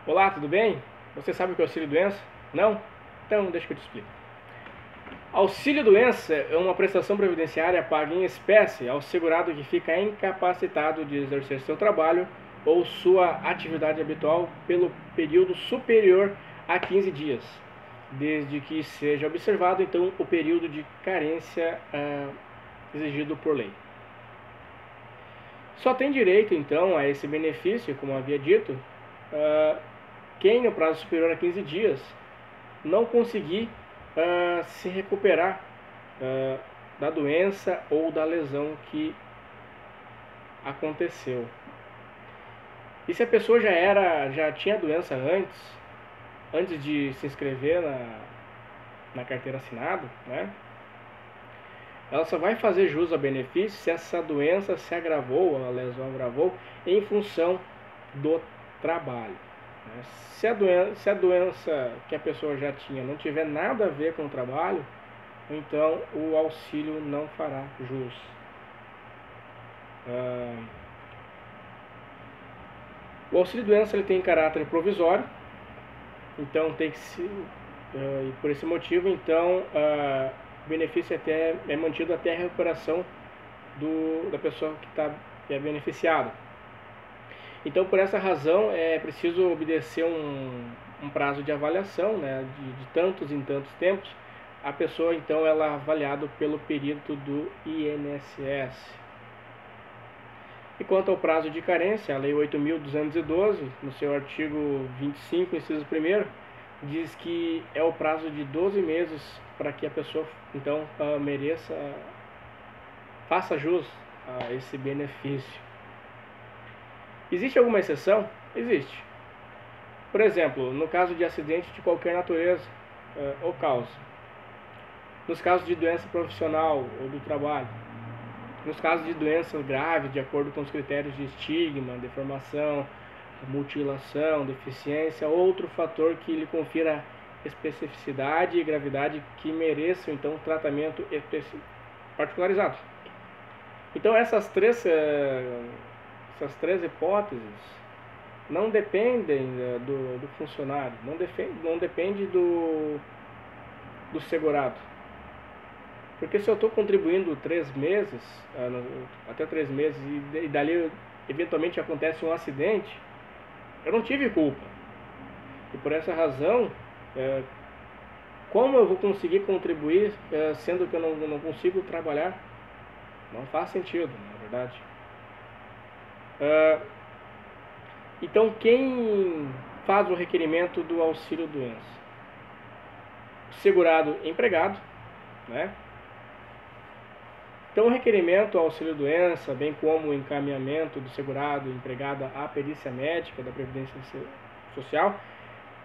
Olá, tudo bem? Você sabe o que é auxílio-doença? Não? Então, deixa que eu te explico. Auxílio-doença é uma prestação previdenciária paga em espécie ao segurado que fica incapacitado de exercer seu trabalho ou sua atividade habitual pelo período superior a 15 dias, desde que seja observado, então, o período de carência exigido por lei. Só tem direito, então, a esse benefício, como havia dito, quem no prazo superior a 15 dias não conseguir se recuperar da doença ou da lesão que aconteceu. E se a pessoa já tinha doença antes de se inscrever na carteira assinada, né? Ela só vai fazer jus ao benefício se essa doença se agravou, a lesão agravou, em função do trabalho. Se a doença que a pessoa já tinha não tiver nada a ver com o trabalho, então o auxílio não fará jus. O auxílio-doença ele tem caráter provisório, então tem que se, e por esse motivo, então o benefício é mantido até a recuperação da pessoa que é beneficiada. Então, por essa razão, é preciso obedecer um prazo de avaliação, né, de tantos em tantos tempos. A pessoa, então, ela é avaliada pelo perito do INSS. E quanto ao prazo de carência, a Lei 8.212, no seu artigo 25, inciso 1º, diz que é o prazo de 12 meses para que a pessoa, então, faça jus a esse benefício. Existe alguma exceção? Existe. Por exemplo, no caso de acidente de qualquer natureza ou causa. Nos casos de doença profissional ou do trabalho. Nos casos de doenças graves, de acordo com os critérios de estigma, deformação, mutilação, deficiência, outro fator que lhe confira especificidade e gravidade que mereçam, então, tratamento particularizado. Então, essas três hipóteses não dependem do funcionário, não depende do segurado. Porque se eu estou contribuindo 3 meses, até 3 meses, e dali eventualmente acontece um acidente, eu não tive culpa. E por essa razão, como eu vou conseguir contribuir sendo que eu não consigo trabalhar? Não faz sentido, na verdade. Então, quem faz o requerimento do auxílio-doença? Segurado empregado, né? Então, o requerimento ao auxílio-doença, bem como o encaminhamento do segurado empregado à perícia médica da Previdência Social,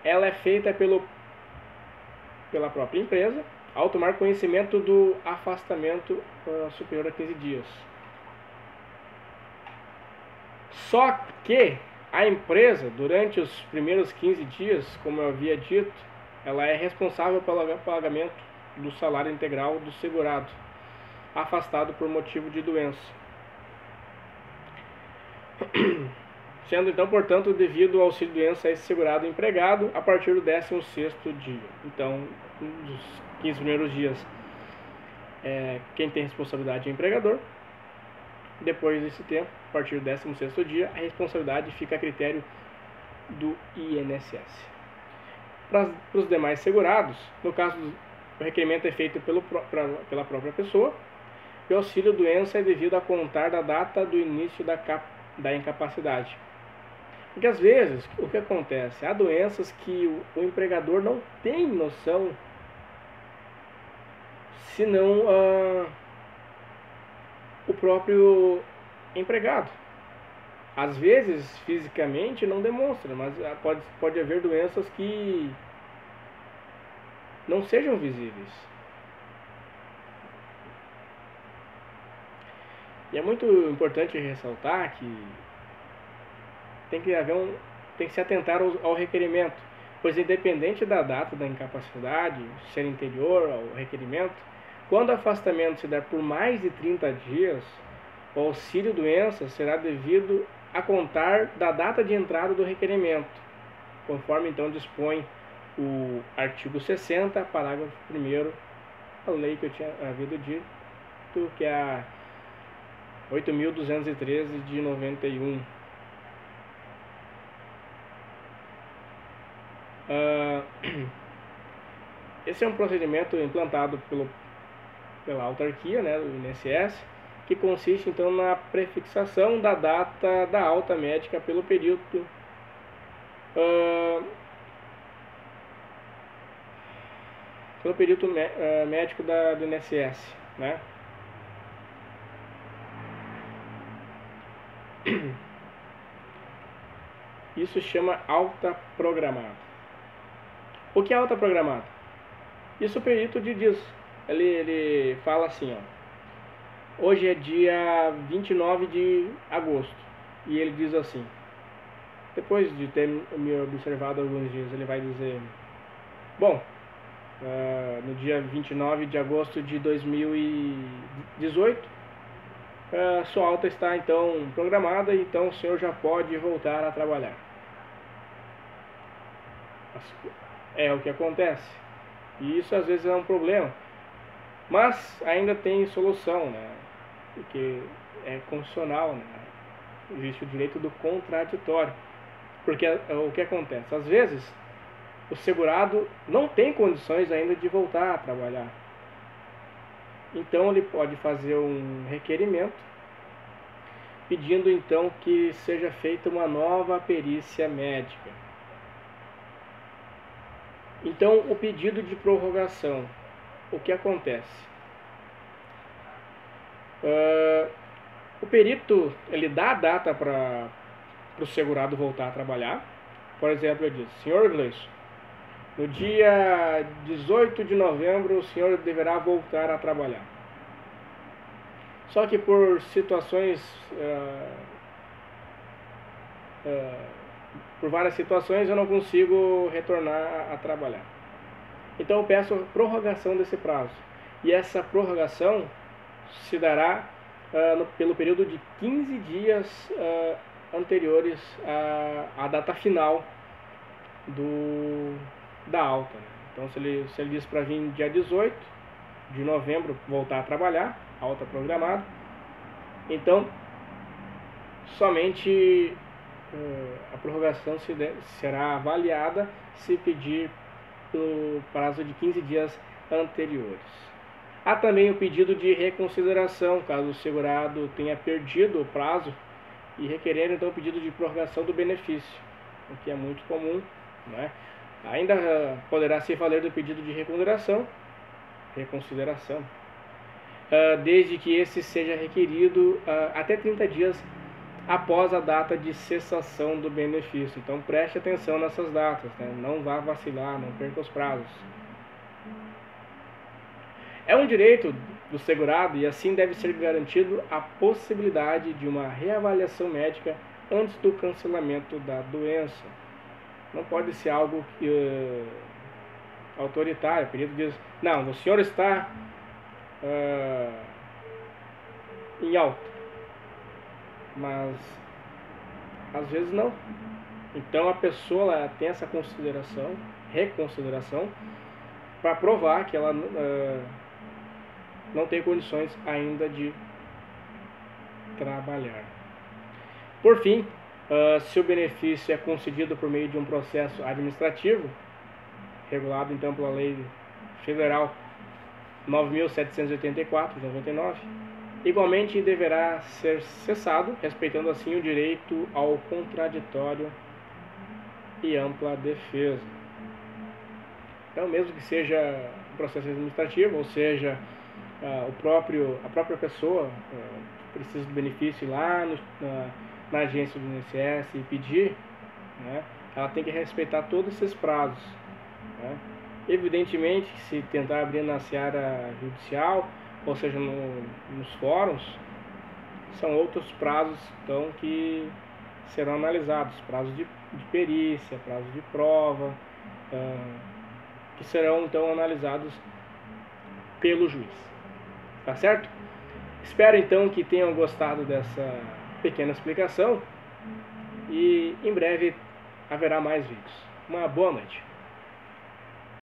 ela é feita pela própria empresa, ao tomar conhecimento do afastamento superior a 15 dias. Só que a empresa, durante os primeiros 15 dias, como eu havia dito, ela é responsável pelo pagamento do salário integral do segurado, afastado por motivo de doença. Sendo então, portanto, devido ao auxílio-doença a esse segurado empregado a partir do 16º dia. Então, dos 15 primeiros dias, quem tem responsabilidade é o empregador. Depois desse tempo, a partir do 16º dia, a responsabilidade fica a critério do INSS. Para os demais segurados, no caso, o requerimento é feito pela própria pessoa, e o auxílio-doença é devido a contar da data do início da incapacidade. Porque às vezes, o que acontece? Há doenças que o empregador não tem noção, senão o próprio empregado. Às vezes, fisicamente, não demonstra, mas pode haver doenças que não sejam visíveis. E é muito importante ressaltar que tem que se atentar ao requerimento, pois independente da data da incapacidade ser anterior ao requerimento, quando o afastamento se der por mais de 30 dias, o auxílio-doença será devido a contar da data de entrada do requerimento. conforme então dispõe o artigo 60, parágrafo 1º, a lei que eu tinha havido dito, que é a 8.213 de 91. Esse é um procedimento implantado pela autarquia, né, do INSS, que consiste então na prefixação da data da alta médica pelo período médico do INSS, né? Isso chama alta programada. O que é alta programada? Isso o perito diz. Ele fala assim, ó, hoje é dia 29 de agosto, e ele diz assim, depois de ter me observado alguns dias, ele vai dizer, bom, no dia 29 de agosto de 2018, sua alta está então programada, então o senhor já pode voltar a trabalhar. É o que acontece, e isso às vezes é um problema, mas ainda tem solução, né? Porque é constitucional, né? Existe o direito do contraditório, porque o que acontece? Às vezes o segurado não tem condições ainda de voltar a trabalhar, então ele pode fazer um requerimento pedindo então que seja feita uma nova perícia médica. Então, o pedido de prorrogação, o que acontece? O perito, ele dá a data para o segurado voltar a trabalhar. Por exemplo, ele diz, senhor Gleison, no dia 18 de novembro o senhor deverá voltar a trabalhar. Só que por situações, por várias situações eu não consigo retornar a trabalhar. Então eu peço prorrogação desse prazo. E essa prorrogação se dará pelo período de 15 dias anteriores à data final da alta. Então se ele diz para vir dia 18 de novembro voltar a trabalhar, alta programada, então somente a prorrogação será avaliada se pedir pelo prazo de 15 dias anteriores. Há também o pedido de reconsideração, caso o segurado tenha perdido o prazo e requerer então o pedido de prorrogação do benefício, o que é muito comum, né? Ainda poderá se valer do pedido de reconsideração, desde que esse seja requerido até 30 dias após a data de cessação do benefício. Então preste atenção nessas datas, né? Não vá vacilar, não perca os prazos. É um direito do segurado e assim deve ser garantido a possibilidade de uma reavaliação médica antes do cancelamento da doença. Não pode ser algo autoritário. O perito diz, não, o senhor está em alta, mas às vezes não. Então a pessoa ela tem essa reconsideração, para provar que ela não tem condições ainda de trabalhar. Por fim, se o benefício é concedido por meio de um processo administrativo, regulado então pela Lei Federal 9.784 de 99, igualmente deverá ser cessado, respeitando assim o direito ao contraditório e ampla defesa. Então, mesmo que seja um processo administrativo, ou seja, a própria pessoa precisa do benefício ir lá na agência do INSS e pedir, né, ela tem que respeitar todos esses prazos, né? Evidentemente, se tentar abrir na seara judicial, ou seja, nos fóruns, são outros prazos então, que serão analisados, prazos de perícia, prazos de prova, que serão então analisados pelo juiz. Tá certo? Espero então que tenham gostado dessa pequena explicação e em breve haverá mais vídeos. Uma boa noite.